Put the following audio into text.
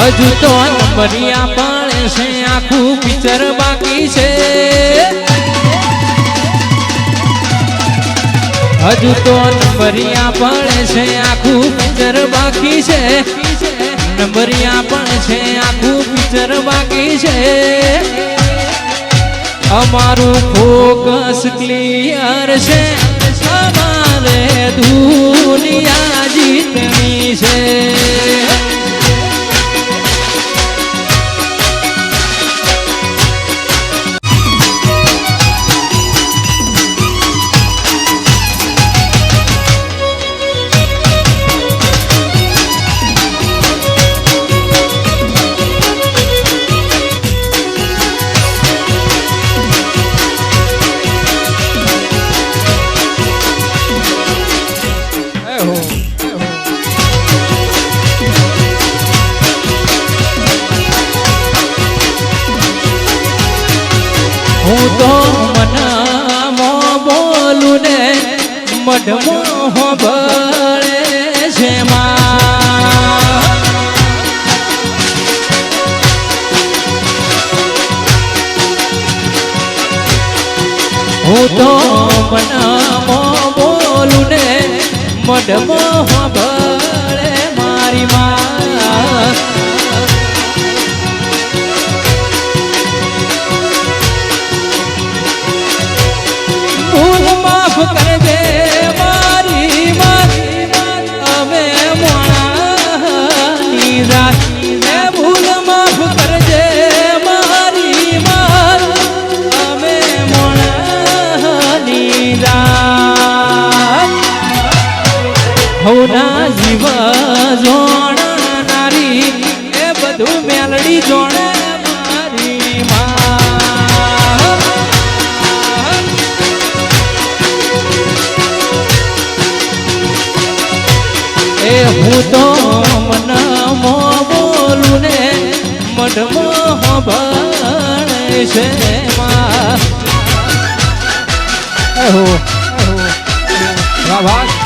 હજુ તો નંબરિયા પડે છે આખું પિક્ચર બાકી છે હજુ તો નંબરિયા પડે છે આખું પિક્ચર બાકી છે નંબરિયા પણ છે આખું પિક્ચર બાકી છે અમારું ફોકસ ક્લિયર છે અમારે દુનિયા જીતની છે હું તો મનમાં બોલું ને મઢમાં ભળે છે હું તો મનમાં બોલું ને મઢમાં ભળે મારી માં કરજે મારી માત અમે મોણાની રાત એ ભૂલ માફ કરજે મારી માત અમે મોણાની રાત હવના જીવ જોણનારી એ બધું મેલડી જોણે મારી માં હું તો મનમાં બોલું ને મઢમાં ભણે છે વાહ વાહ